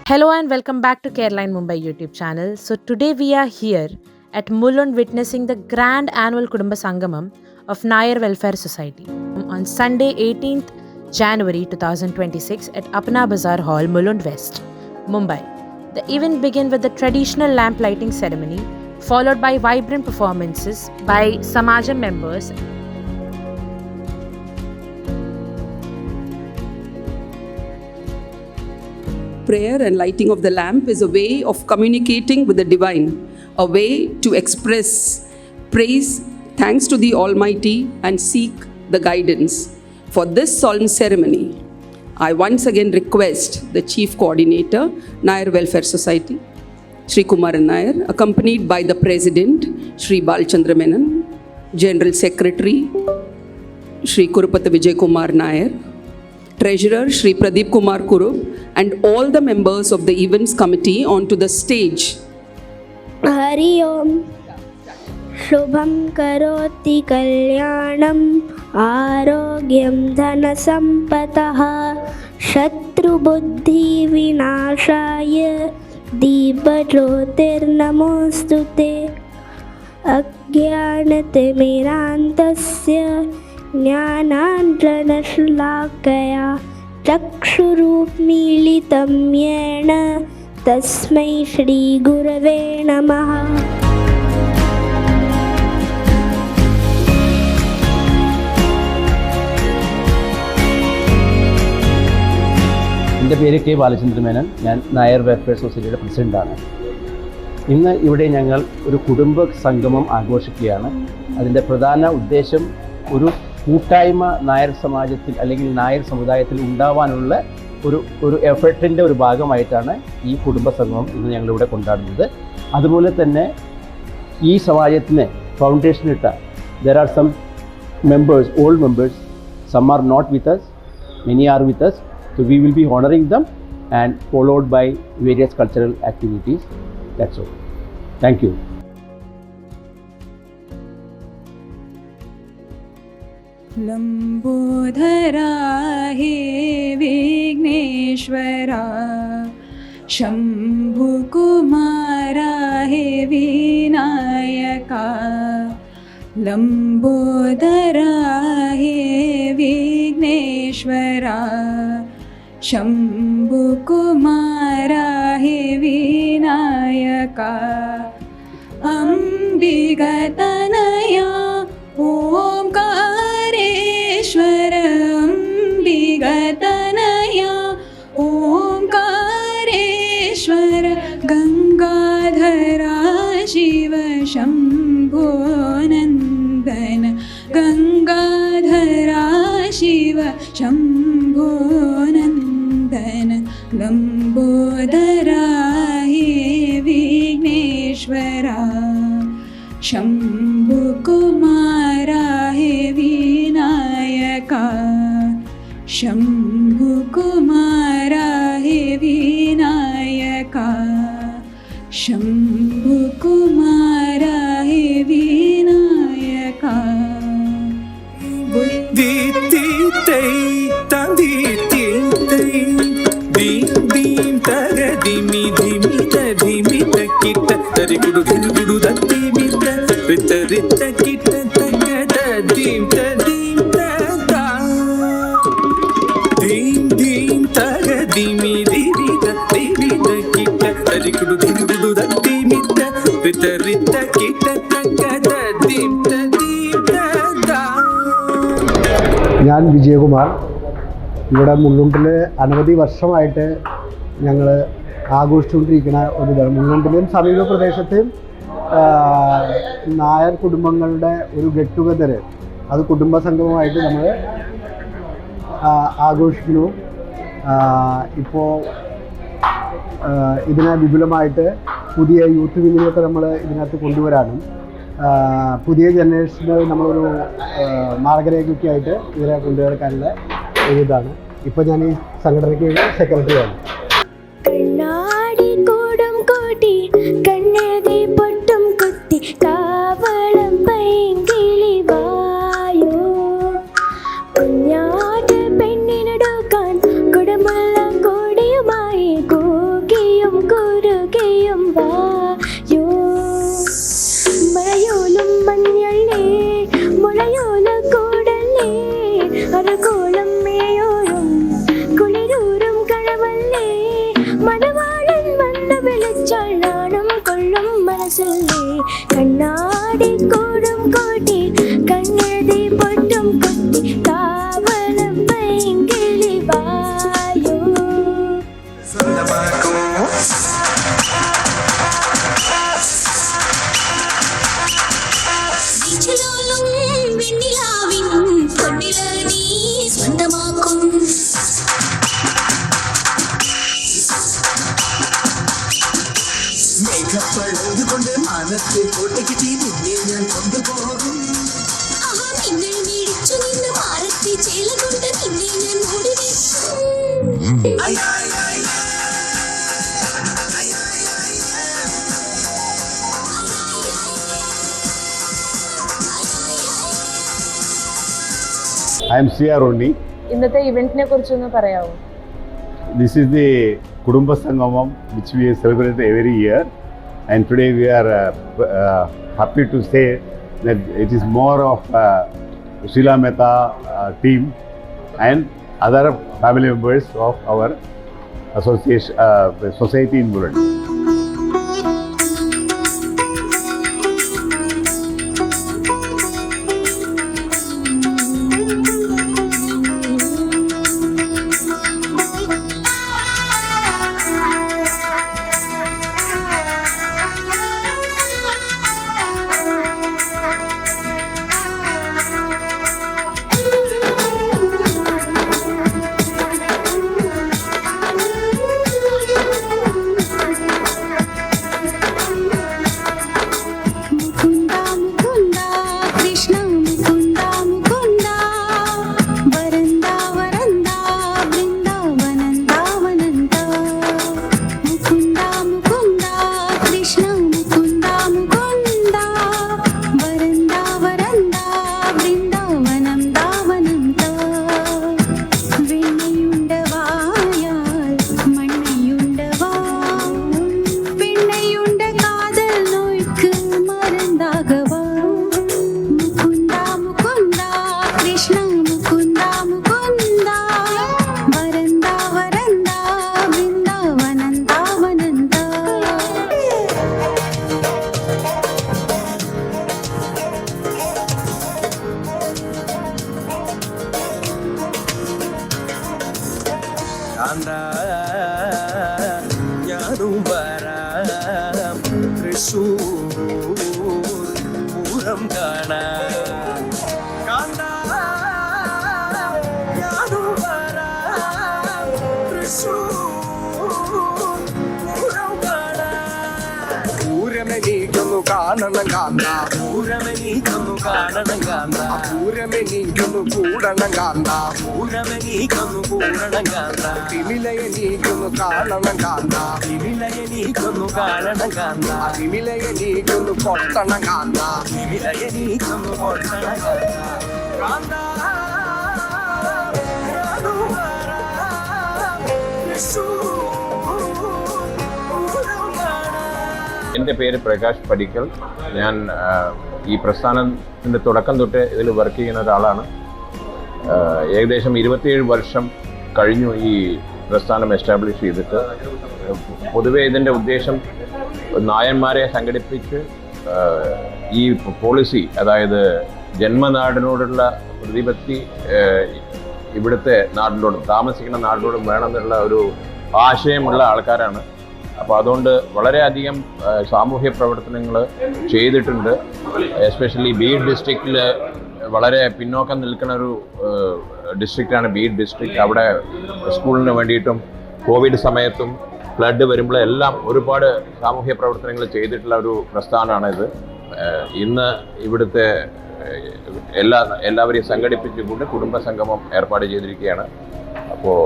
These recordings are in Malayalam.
Hello and welcome back to Careline Mumbai YouTube channel. So today we are here at Mulund witnessing the grand annual Kudumba Sangamam of Nair Welfare Society on Sunday 18th January 2026 at Apna Bazaar Hall, Mulund West, Mumbai. The event began with the traditional lamp lighting ceremony followed by vibrant performances by Samajam members. Prayer and lighting of the lamp is a way of communicating with the divine, a way to express praise, thanks to the Almighty, and seek the guidance. For this solemn ceremony, I once again request the Chief Coordinator, Nair Welfare Society, Shri Kumaran Nair, accompanied by the President, Shri Balchandra Menon, General Secretary, Shri Kurupata Vijay Kumar Nair, Treasurer Shri Pradeep Kumar Kurup, and all the members of the events committee onto the stage. Hari Om Shubham Karoti Kalyanam Arogyam Dhana Sampataha Shatru Buddhi Vinashaya Deepajyotir Namostute Ajnanate Mirantasya Jnanandjana Shlakaya Chakshurupmilitam Yena Tasmai Shri Gurave Namaha. എൻ്റെ പേര് കെ ബാലചന്ദ്ര മേനൻ. ഞാൻ നായർ വെൽഫെയർ സൊസൈറ്റിയുടെ പ്രസിഡൻ്റാണ്. ഇന്ന് ഇവിടെ ഞങ്ങൾ ഒരു കുടുംബ സംഗമം ആഘോഷിക്കുകയാണ്. അതിൻ്റെ പ്രധാന ഉദ്ദേശം ഒരു കൂട്ടായ്മ നായർ സമാജത്തിൽ അല്ലെങ്കിൽ നായർ സമുദായത്തിൽ ഉണ്ടാവാനുള്ള ഒരു എഫർട്ടിൻ്റെ ഒരു ഭാഗമായിട്ടാണ് ഈ കുടുംബ സംഗമം ഇന്ന് ഞങ്ങളിവിടെ കൊണ്ടാടുന്നത്. അതുപോലെ തന്നെ ഈ സമാജത്തിന് ഫൗണ്ടേഷൻ ഇട്ട there are some members, old members, some are not with us, many are with us, so we will be honoring them and followed by various cultural activities. That's all. Thank you. Lambodara हे विघ्नेश्वरा शंभुकुमारा हे विनायका लंबोदरा हे विघ्नेश्वरा शंभुकुमारा हे विनायका अंबिगतनया ओंकारेश्वर अंबिगतनया ओंकारेश्वर गंगाधरा शिव शंभो नंदन गंगाधरा शिव शंभो नंदन लंबोदरा हे विघ्नेश्वरा शंभुकुमारा हे विनायका शंभुकुमारा हे विनायका शंभुकुमारा हे विनायका ഞാൻ വിജയകുമാർ. ഇവിടെ മുള്ളുണ്ടിൽ അനവധി വർഷമായിട്ട് ഞങ്ങൾ ആഘോഷിച്ചുകൊണ്ടിരിക്കുന്ന ഒരു ഇതാണ്. മുള്ളുണ്ടിലും സമീപ പ്രദേശത്തെയും നായർ കുടുംബങ്ങളുടെ ഒരു ഗെറ്റ് ടുഗദർ, അത് കുടുംബ സംഗമമായിട്ട് നമ്മൾ ആഘോഷിക്കുന്നു. ഇപ്പോൾ ഇതിനെ വിപുലമായിട്ട് പുതിയ യൂത്ത് വിങ്ങിനെയൊക്കെ നമ്മൾ ഇതിനകത്ത് കൊണ്ടുവരാനും പുതിയ ജനറേഷന് നമ്മളൊരു മാർഗരേഖയ്ക്ക് ആയിട്ട് ഇതിനെ കൊണ്ടുവരാനുള്ള ഒരു ഇതാണ്. ഇപ്പോൾ ഞാൻ ഈ സംഘടനയ്ക്ക് സെക്രട്ടറിയാണ്. പെണ്ണിനടുക്കാൻ കുടമുള്ള കോടിയുമായി കൂകി വായോ. മഴയോലും മഞ്ഞള്ളേ മുളയോല കൂടല്ലേ അരകോളം മേയോരും കുളിരൂരും കളവല്ലേ. മണവാളൻ വന്ന് വിളിച്ചാൽ നാണം കൊള്ളും മനസ്സല്ലേ. കണ്ണാടി കൂടും കോട്ടി കണ്ണെഴുതി പൊട്ടും കൊട്ടി കാവളം പൈങ്കിളി വായോ. മേഘപ്പഴുതുകൊണ്ട് മനത്തെ കോട്ടയ്ക്ക് നിന്നെ ഞാൻ കൊണ്ടുപോകും. നിങ്ങൾ മേടിച്ചു നിന്ന് മാറത്തെ ചേല കൊണ്ട് നിന്നെ ഞാൻ മൂടി വെക്കും. I am C.R. Undi. ഇന്നത്തെ ഇവന്റിനെ കുറിച്ചൊന്ന് പറയാമോ? This is the Kudumba Sangamam which we celebrate every year, and today we are happy to say that it is more of Sheila Mehta team and other family members of our association society in Mulund. ഞാനും വരാം തൃശ്ശൂർ പൂരം കാണാൻ. ഞാനും വരാം തൃശ്ശൂർ പൂരം കാണാൻ. പൂരമെനിക്കൊന്നു കാണണം കാന്ത, പൂരമെനിക്കൊന്നു കാണണം കാന്ത, പൂരമെനിക്കൊന്നു കൂടണം കാന്ത, പൂരമെനിക്കൊന്നു കൂടണം കാന്ത, തിമിലയെനിക്കൊന്നു കാണണം കാന്ത, തിമിലയെനിക്കൊന്നു കാണണം കാന്ത, തിമിലയെനിക്കൊന്നു കൊട്ടണം കാന്ത, തിമിലയെനിക്കൊന്നു കൊട്ടണം കാന്ത. എൻ്റെ പേര് പ്രകാശ് പടിക്കൽ. ഞാൻ ഈ പ്രസ്ഥാനത്തിൻ്റെ തുടക്കം തൊട്ട് ഇതിൽ വർക്ക് ചെയ്യുന്ന ഒരാളാണ്. ഏകദേശം 27 വർഷം കഴിഞ്ഞു ഈ പ്രസ്ഥാനം എസ്റ്റാബ്ലിഷ് ചെയ്തിട്ട്. പൊതുവെ ഇതിൻ്റെ ഉദ്ദേശം നായന്മാരെ സംഘടിപ്പിച്ച് ഈ പോളിസി, അതായത് ജന്മനാടിനോടുള്ള പ്രതിപത്തി ഇവിടുത്തെ നാടിനോടും താമസിക്കുന്ന നാടിനോടും വേണമെന്നുള്ള ഒരു ആശയമുള്ള ആൾക്കാരാണ്. അപ്പോൾ അതുകൊണ്ട് വളരെയധികം സാമൂഹ്യ പ്രവർത്തനങ്ങൾ ചെയ്തിട്ടുണ്ട്. എസ്പെഷ്യലി ബീഡ് ഡിസ്ട്രിക്റ്റിൽ വളരെ പിന്നോക്കം നിൽക്കുന്ന ഒരു ഡിസ്ട്രിക്റ്റാണ് ബീഡ് ഡിസ്ട്രിക്റ്റ്. അവിടെ സ്കൂളിന് വേണ്ടിയിട്ടും കോവിഡ് സമയത്തും ഫ്ലഡ് വരുമ്പോഴെല്ലാം ഒരുപാട് സാമൂഹ്യ പ്രവർത്തനങ്ങൾ ചെയ്തിട്ടുള്ള ഒരു പ്രസ്ഥാനമാണിത്. ഇന്ന് ഇവിടുത്തെ എല്ലാവരെയും സംഘടിപ്പിച്ചുകൊണ്ട് കുടുംബ സംഗമം ഏർപ്പാട് ചെയ്തിരിക്കുകയാണ്. അപ്പോൾ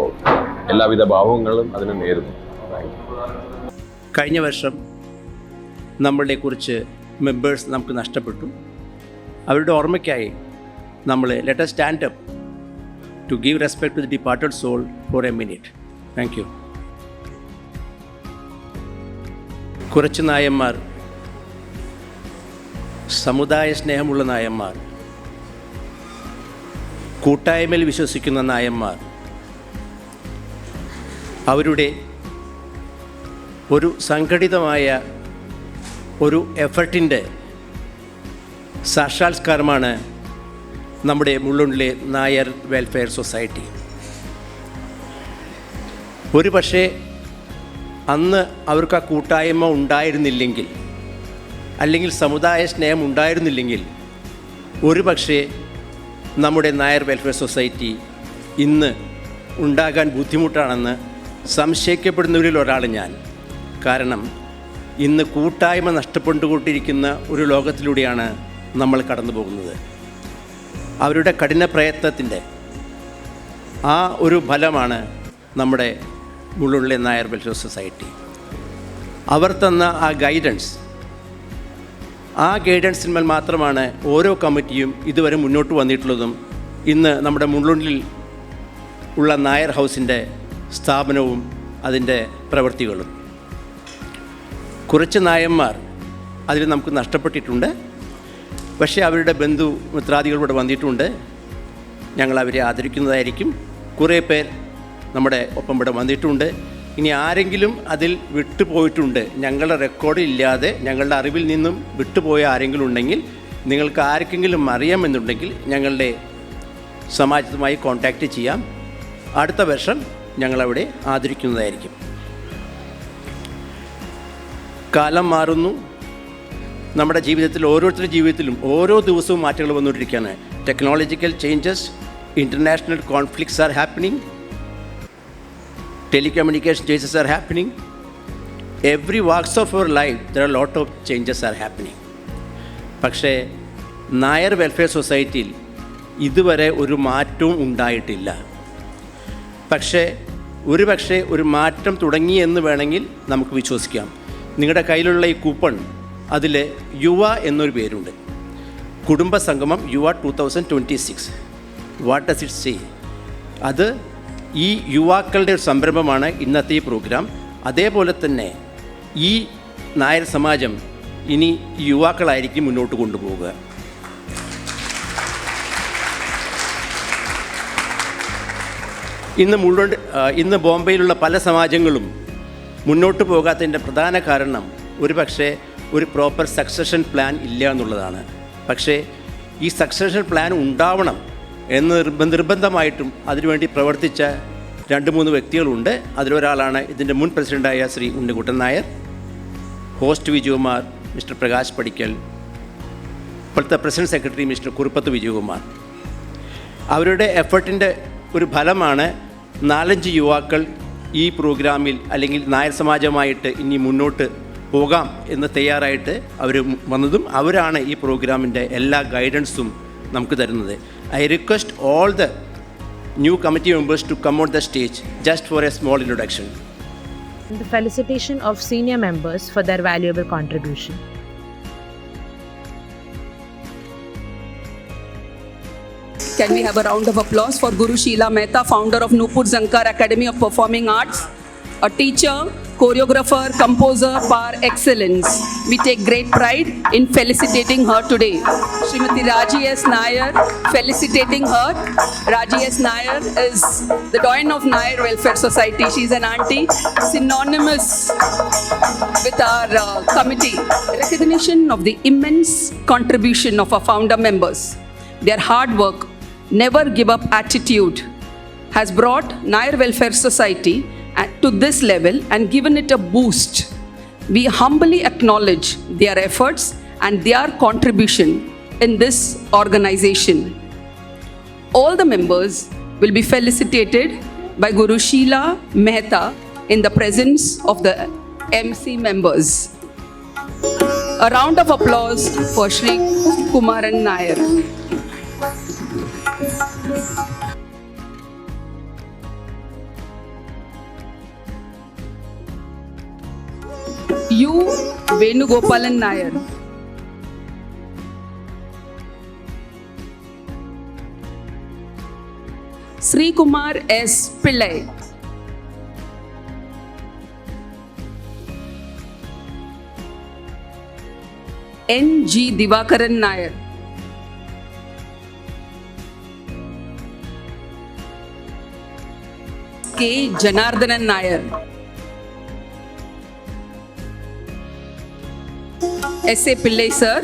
എല്ലാവിധ ഭാവങ്ങളും അതിന് നേരുന്നു. കഴിഞ്ഞ വർഷം നമ്മളുടെ കുറച്ച് മെമ്പേഴ്സ് നമുക്ക് നഷ്ടപ്പെട്ടു. അവരുടെ ഓർമ്മയ്ക്കായി നമ്മൾ let us stand up to give respect to the departed soul for a minute. Thank you. കുറച്ച് നായന്മാർ, സമുദായ സ്നേഹമുള്ള നായന്മാർ, കൂട്ടായ്മയിൽ വിശ്വസിക്കുന്ന നായന്മാർ, അവരുടെ ഒരു സംഘടിതമായ ഒരു എഫർട്ടിൻ്റെ സാക്ഷാത്കാരമാണ് നമ്മുടെ മുള്ളുണ്ടിലെ നായർ വെൽഫെയർ സൊസൈറ്റി. ഒരു പക്ഷേ അന്ന് അവർക്ക് ആ കൂട്ടായ്മ ഉണ്ടായിരുന്നില്ലെങ്കിൽ, അല്ലെങ്കിൽ സമുദായ സ്നേഹം ഉണ്ടായിരുന്നില്ലെങ്കിൽ, ഒരു പക്ഷേ നമ്മുടെ നായർ വെൽഫെയർ സൊസൈറ്റി ഇന്ന് ഉണ്ടാകാൻ ബുദ്ധിമുട്ടാണെന്ന് സംശയിക്കപ്പെടുന്നവരിൽ ഒരാൾ ഞാൻ. കാരണം ഇന്ന് കൂട്ടായ്മ നഷ്ടപ്പെട്ടുകൊണ്ടിരിക്കുന്ന ഒരു ലോകത്തിലൂടെയാണ് നമ്മൾ കടന്നു പോകുന്നത്. അവരുടെ കഠിന പ്രയത്നത്തിൻ്റെ ആ ഒരു ഫലമാണ് നമ്മുടെ മുള്ളുണ്ടിലെ നായർ വെൽഫെയർ സൊസൈറ്റി. അവർ തന്ന ആ ഗൈഡൻസിന്മേൽ മാത്രമാണ് ഓരോ കമ്മിറ്റിയും ഇതുവരെ മുന്നോട്ട് വന്നിട്ടുള്ളതും ഇന്ന് നമ്മുടെ മുള്ളുണ്ടിൽ ഉള്ള നായർ ഹൗസിൻ്റെ സ്ഥാപനവും അതിൻ്റെ പ്രവൃത്തികളും. കുറച്ച് നായന്മാർ അതിൽ നമുക്ക് നഷ്ടപ്പെട്ടിട്ടുണ്ട്. പക്ഷേ അവരുടെ ബന്ധു മിത്രാദികളിവിടെ വന്നിട്ടുണ്ട്. ഞങ്ങൾ അവരെ ആദരിക്കുന്നതായിരിക്കും. കുറേ പേർ നമ്മുടെ ഒപ്പം ഇവിടെ വന്നിട്ടുണ്ട്. ഇനി ആരെങ്കിലും അതിൽ വിട്ടുപോയിട്ടുണ്ട്, ഞങ്ങളുടെ റെക്കോർഡ് ഇല്ലാതെ ഞങ്ങളുടെ അറിവിൽ നിന്നും വിട്ടുപോയ ആരെങ്കിലും ഉണ്ടെങ്കിൽ, നിങ്ങൾക്ക് ആർക്കെങ്കിലും അറിയാമെന്നുണ്ടെങ്കിൽ ഞങ്ങളുടെ സമാജത്തുമായി കോൺടാക്റ്റ് ചെയ്യാം. അടുത്ത വർഷം ഞങ്ങളവിടെ ആദരിക്കുന്നതായിരിക്കും. കാലം മാറുന്നു. നമ്മുടെ ജീവിതത്തിൽ, ഓരോരുത്തരുടെ ജീവിതത്തിലും ഓരോ ദിവസവും മാറ്റങ്ങൾ വന്നുകൊണ്ടിരിക്കുകയാണ്. Technological changes, international conflicts are happening, telecommunication changes are happening. Every walks of our life there are a lot of changes are happening. പക്ഷേ നായർ വെൽഫെയർ സൊസൈറ്റിയിൽ ഇതുവരെ ഒരു മാറ്റവും ഉണ്ടായിട്ടില്ല. പക്ഷേ ഒരു മാറ്റം തുടങ്ങി എന്ന് വേണമെങ്കിൽ നമുക്ക് വിശ്വസിക്കാം. നിങ്ങളുടെ കയ്യിലുള്ള ഈ കൂപ്പൺ, അതിൽ യുവ എന്നൊരു പേരുണ്ട്. കുടുംബ സംഗമം യുവ 2026. What does it say? അത് ഈ യുവാക്കളുടെ ഒരു സംരംഭമാണ് ഇന്നത്തെ ഈ പ്രോഗ്രാം. അതേപോലെ തന്നെ ഈ നായർ സമാജം ഇനി യുവാക്കളായിരിക്കും മുന്നോട്ട് കൊണ്ടുപോവുക. ഇന്ന് ബോംബെയിലുള്ള പല സമാജങ്ങളും മുന്നോട്ട് പോകാത്തതിൻ്റെ പ്രധാന കാരണം ഒരു പ്രോപ്പർ സക്സഷൻ പ്ലാൻ ഇല്ല എന്നുള്ളതാണ്. പക്ഷേ ഈ സക്സഷൻ പ്ലാൻ ഉണ്ടാവണം എന്ന് നിർബന്ധമായിട്ടും അതിനുവേണ്ടി പ്രവർത്തിച്ച 2-3 വ്യക്തികളുണ്ട്. അതിലൊരാളാണ് ഇതിൻ്റെ മുൻ പ്രസിഡൻ്റായ ശ്രീ ഉണ്ണിക്കുട്ടൻ നായർ, ഹോസ്റ്റ് വിജയകുമാർ, മിസ്റ്റർ പ്രകാശ് പടിക്കൽ, ഇപ്പോഴത്തെ president secretary mister Kuruppath Vijayakumar. അവരുടെ എഫർട്ടിൻ്റെ ഒരു ഫലമാണ് 4-5 യുവാക്കൾ ഈ പ്രോഗ്രാമിൽ, അല്ലെങ്കിൽ നായർ സമാജമായിട്ട് ഇനി മുന്നോട്ട് പോകാം എന്ന് തയ്യാറായിട്ട് അവർ വന്നതും അവരാണ് ഈ പ്രോഗ്രാമിൻ്റെ എല്ലാ ഗൈഡൻസും നമുക്ക് തരുന്നത്. I request all the new committee members to come on the stage just for a small introduction. The felicitation of senior members for their valuable contribution. Can we have a round of applause for Guru Sheela Mehta, founder of Nupur Zankar Academy of Performing Arts, a teacher, choreographer, composer par excellence. We take great pride in felicitating her today. Srimati Raji S. Nair, felicitating her. Raji S. Nair is the doyen of Nair Welfare Society. She is an auntie, synonymous with our committee. Recognition of the immense contribution of our founder members. Their hard work, never give up attitude has brought Nair Welfare Society to this level and given it a boost. We humbly acknowledge their efforts and their contribution in this organization. All the members will be felicitated by Guru Sheela Mehta in the presence of the MC members. A round of applause for Shri Kumaran Nair. U. Venugopalan Nair. Sri Kumar S. Pillai. N.G. Divakaran Nair. K. Janardhanan Nair. S.A. Pillai sir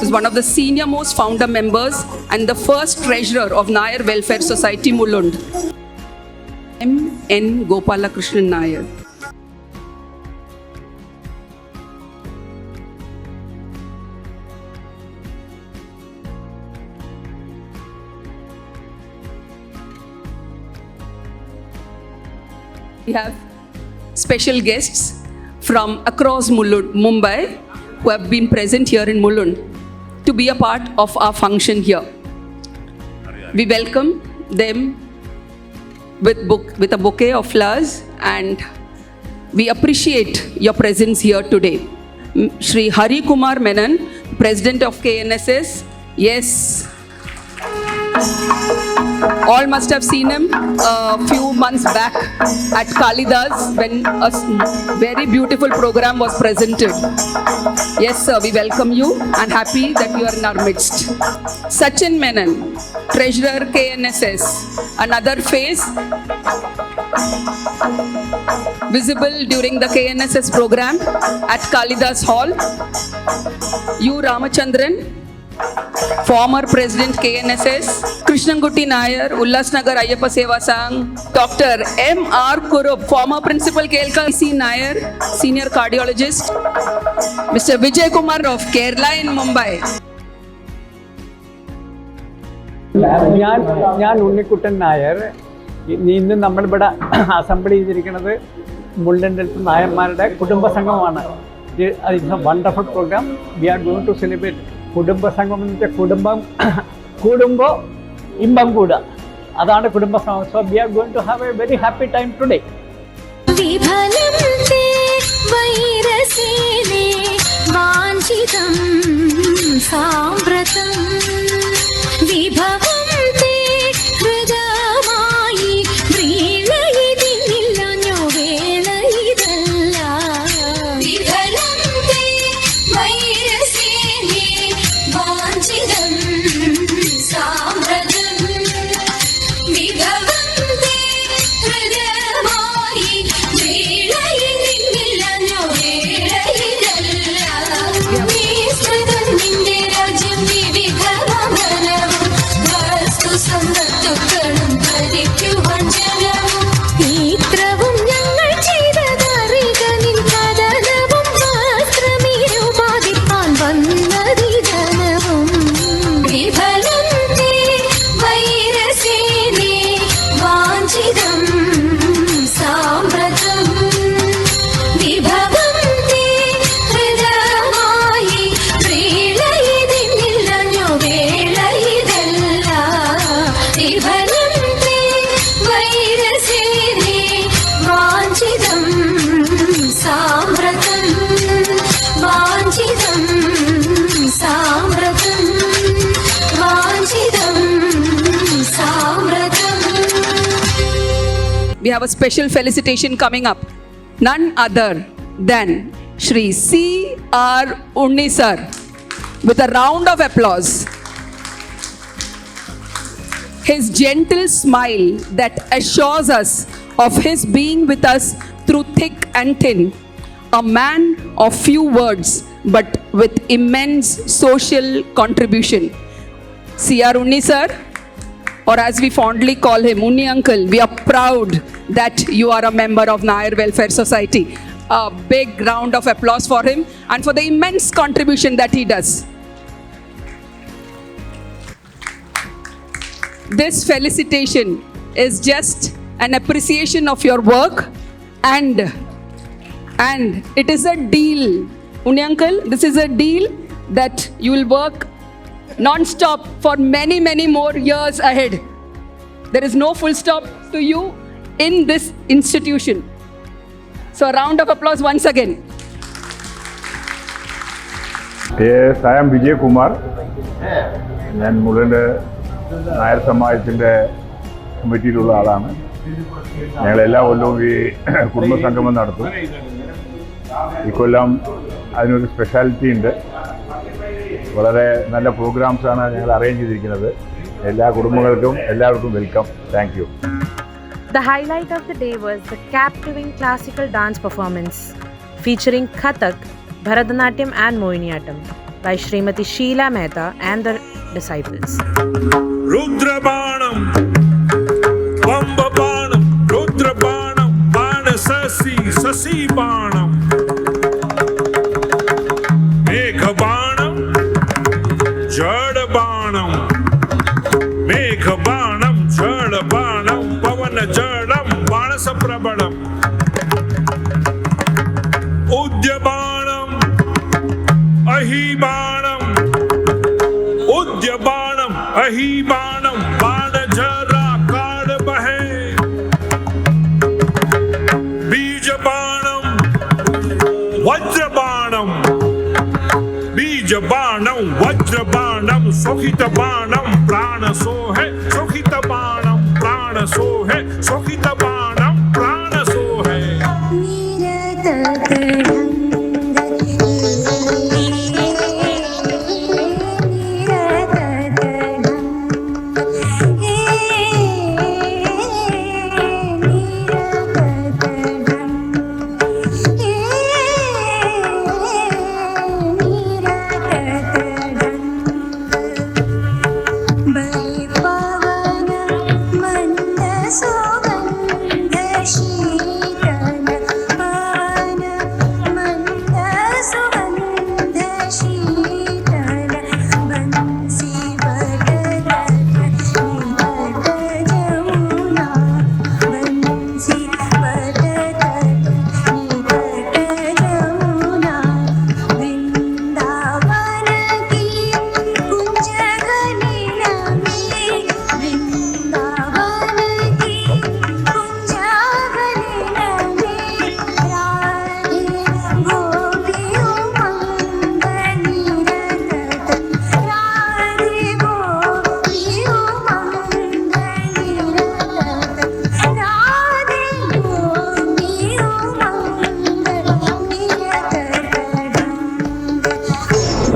is one of the senior most founder members and the first treasurer of Nair Welfare Society Mulund. M.N. Gopalakrishnan Nair. We have special guests from across Mumbai who have been present here in Mulund to be a part of our function here. We welcome them with a bouquet of flowers and we appreciate your presence here today. Shri Hari Kumar Menon, President of KNSS. Yes. All must have seen him a few months back at Kalidas when a very beautiful program was presented. Yes, sir, we welcome you and happy that you are in our midst. Sachin Menon, Treasurer KNSS, another face visible during the KNSS program at Kalidas Hall. U. Ramachandran, former President KNSS, Krishnangutti Nair, Ullasnagar Ayyappa Seva Sangh, Dr. M.R. Kurup, former Principal KLKC Nair, Senior Cardiologist, Mr. Vijay Kumar of Kerala in Mumbai. ഞാൻ ഉണ്ണിക്കുട്ടൻ നായർ. ഇന്ന് നമ്മളിവിടെ അസംബിൾ ചെയ്തിരിക്കുന്നത് മുള്ളൻഡൽത്ത് നായന്മാരുടെ കുടുംബസംഘമാണ്. It's a wonderful programme. We are going to celebrate കുടുംബസംഘം എന്ന് വെച്ചാൽ കൂടുമ്പോൾ ഇമ്പം കൂടുക, അതാണ് കുടുംബസംഘം. So we are going to have a very happy time today. We have a special felicitation coming up. None other than Shri C.R. Unni sir. With a round of applause. His gentle smile that assures us of his being with us through thick and thin. A man of few words but with immense social contribution. C.R. Unni sir, or as we fondly call him, Unni uncle, we are proud that you are a member of Nair Welfare Society. A big round of applause for him and for the immense contribution that he does. This felicitation is just an appreciation of your work and it is a deal. Unni uncle, this is a deal that you will work non-stop for many, many more years ahead. There is no full stop to you in this institution. So a round of applause once again. Yes, I am Vijay Kumar. ഞാൻ മുള്ളൻ്റെ നായർ സമാജത്തിൻ്റെ കമ്മിറ്റിയിലുള്ള ആളാണ്. ഞങ്ങളെല്ലാ കൊല്ലവും ഈ കുടുംബസംഗമം നടത്തും. ഇക്കൊല്ലം അതിനൊരു സ്പെഷ്യാലിറ്റി ഉണ്ട്. വളരെ നല്ല പ്രോഗ്രാംസാണ് ഞങ്ങൾ അറേഞ്ച് ചെയ്തിരിക്കുന്നത്. എല്ലാ കുടുംബങ്ങൾക്കും എല്ലാവർക്കും welcome. Thank you. The highlight of the day was the captivating classical dance performance featuring Kathak, Bharatanatyam and Mohiniyattam by Srimati Sheila Mehta and the disciples. Rudrabanam, Vambabanam, Rudrabanam, Banasasi, Sasibanam, Meghabanam, Jadabanam, Meghabanam, Jadabanam, Pavana Jadam, Banasaprabadam, Udyabanam, Ahibanam, Udyabanam, Ahibanam, Banajara, Kadabahe, Bijabanam, Vajrabanam, Bijabanam, Vajrabanam, Sohitabanam, Prana Sohe, Sohitabanam, Prana Sohe, Sohitabanam, Prana Sohe.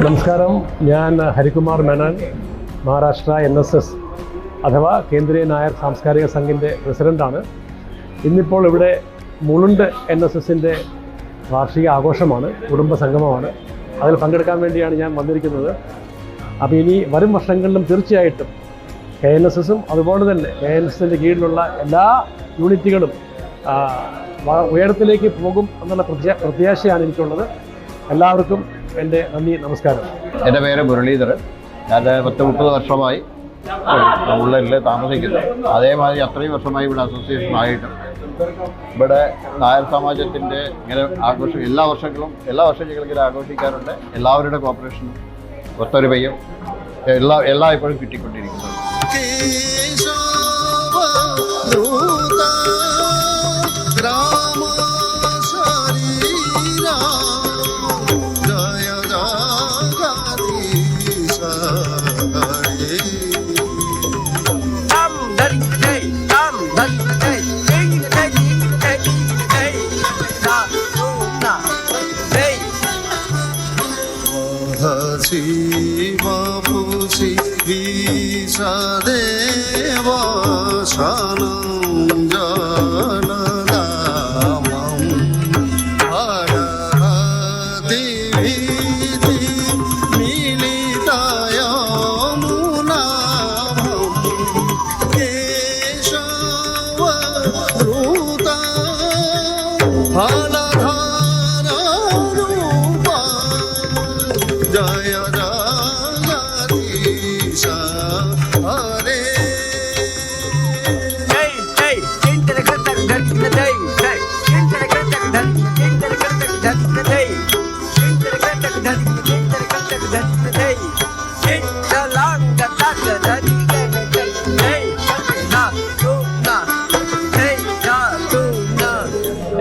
നമസ്കാരം, ഞാൻ ഹരികുമാർ മേനോൻ, മഹാരാഷ്ട്ര NSS അഥവാ കേന്ദ്രീയ നായർ സാംസ്കാരിക സംഘിൻ്റെ പ്രസിഡൻ്റാണ്. ഇന്നിപ്പോൾ ഇവിടെ മുളുണ്ട് NSSൻ്റെ വാർഷിക ആഘോഷമാണ്, കുടുംബ സംഗമമാണ്. അതിൽ പങ്കെടുക്കാൻ വേണ്ടിയാണ് ഞാൻ വന്നിരിക്കുന്നത്. അപ്പോൾ ഇനി വരും വർഷങ്ങളിലും തീർച്ചയായിട്ടും KNSSും അതുപോലെ തന്നെ KNSSൻ്റെ കീഴിലുള്ള എല്ലാ യൂണിറ്റുകളും ഉയരത്തിലേക്ക് പോകും എന്നുള്ള പ്രത്യാശയാണ് എനിക്കുള്ളത്. എല്ലാവർക്കും എൻ്റെ നന്ദി, നമസ്കാരം. എൻ്റെ പേര് മുരളീധരൻ. ഞാൻ 30 വർഷമായി ഉള്ളിൽ താമസിക്കുന്നു. അതേമാതിരി അത്രയും വർഷമായി ഇവിടെ അസോസിയേഷൻ ആയിട്ടും ഇവിടെ നായർ സമാജത്തിൻ്റെ ഇങ്ങനെ ആഘോഷം എല്ലാ വർഷവും ഞങ്ങളിങ്ങനെ ആഘോഷിക്കാറുണ്ട്. എല്ലാവരുടെ കോപ്പറേഷനും ഒത്തൊരുമയും എല്ലായ്പ്പോഴും കിട്ടിക്കൊണ്ടിരിക്കുന്നു.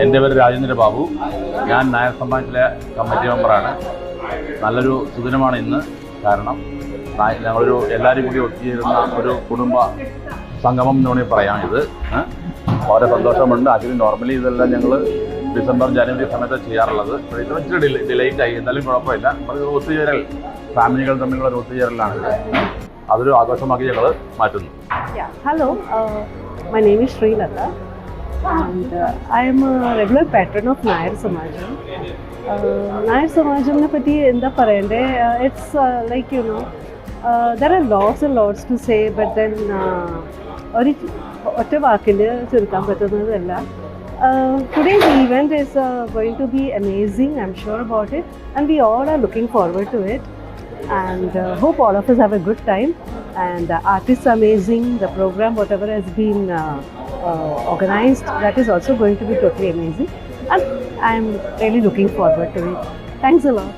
എൻ്റെ പേര് രാജേന്ദ്ര ബാബു. ഞാൻ നായർ സമാജത്തിലെ കമ്മിറ്റി മെമ്പറാണ്. നല്ലൊരു സുദിനമാണ് ഇന്ന്. കാരണം ഞങ്ങളൊരു എല്ലാവരും കൂടി ഒത്തുചേരുന്ന ഒരു കുടുംബ സംഗമം എന്ന് വേണമെങ്കിൽ പറയാം. ഇത് വളരെ സന്തോഷമുണ്ട്. ആക്ച്വലി നോർമലി ഇതെല്ലാം ഞങ്ങൾ ഡിസംബർ ജനുവരി സമയത്ത് ചെയ്യാറുള്ളത്. ഇപ്പോൾ ഇത് ഇച്ചിരി ഡിലേറ്റ് ആയി, എന്നാലും കുഴപ്പമില്ല. നമ്മൾ ഒത്തുചേരൽ ഫാമിലികൾ തമ്മിലുള്ള ഒരു ഒത്തുചേരലാണ് അതൊരു ആഘോഷമാക്കി ഞങ്ങൾ മാറ്റുന്നു. Yeah, hello. My name is Srilata, and I am a regular patron of Nayar Samajam. Nayar Samajam ne patti endha parayande? It's like, you know, there are lots and lots to say, but then oru otta vaakil chirkan pattunnadalla. Today's event is going to be amazing, I'm sure about it, and we all are looking forward to it. And hope all of us have a good time. And the artists are amazing. The program, whatever has been organized, that is also going to be totally amazing. And I'm really looking forward to it. Thanks a lot.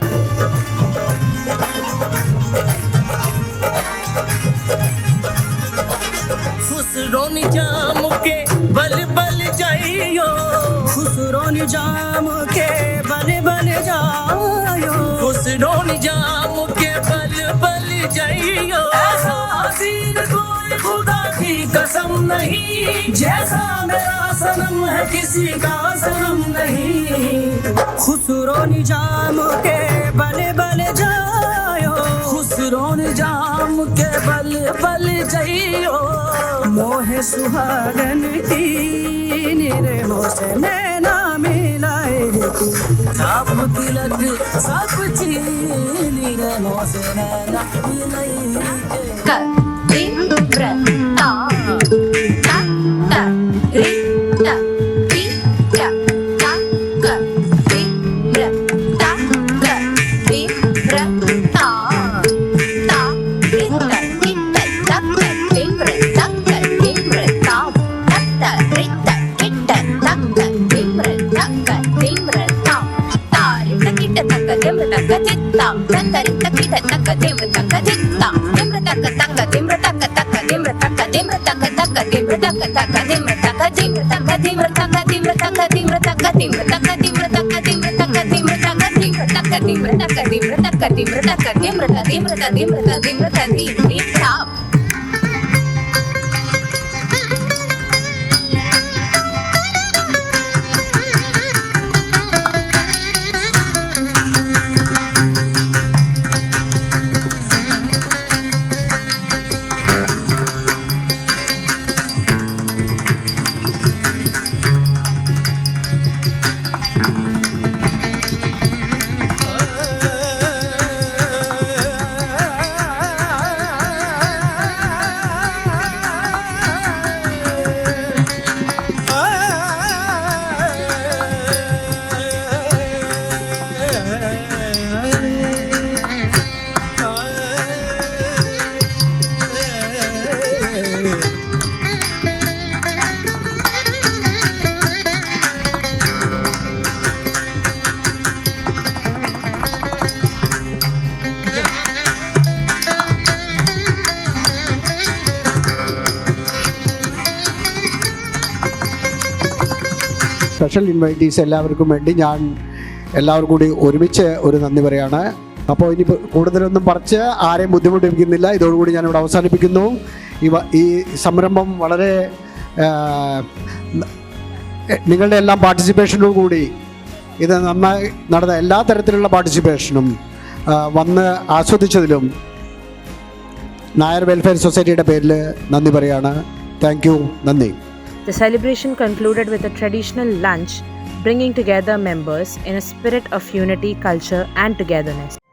खुसरोनी जाम के बल बल जाइयो, खुसरोनी जाम के बल बल जाइयो, खुसरोनी जाम के बल बल जाइयो। ऐसा हसीन कोई खुदा की कसम नहीं, जैसा मेरा सनम है किसी का सनम नहीं। खुसरोनी जाम के बल बल जाइयो, खुसरोनी जाम के बल बल जाइयो। मोहे सुहागन की निरे मोसे नैना मिलाए तू, साप तिलक सब चीनी रे मोसे नैना मिलाए സ്പെഷ്യൽ ഇൻവൈറ്റീസ് എല്ലാവർക്കും വേണ്ടി ഞാൻ എല്ലാവർക്കും കൂടി ഒരുമിച്ച് ഒരു നന്ദി പറയാണ്. അപ്പോൾ ഇനി കൂടുതലൊന്നും പറിച്ച് ആരെയും ബുദ്ധിമുട്ടിപ്പിക്കുന്നില്ല. ഇതോടുകൂടി ഞാനിവിടെ അവസാനിപ്പിക്കുന്നു. ഈ സംരംഭം വളരെ നിങ്ങളുടെ എല്ലാം പാർട്ടിസിപ്പേഷനോട് കൂടി ഇത് നന്നായി നടന്ന എല്ലാ തരത്തിലുള്ള പാർട്ടിസിപ്പേഷനും വന്ന് ആസ്വദിച്ചതിലും നായർ വെൽഫെയർ സൊസൈറ്റിയുടെ പേരിൽ നന്ദി പറയാണ്. Thank you. നന്ദി. The celebration concluded with a traditional lunch, bringing together members in a spirit of unity, culture, and togetherness.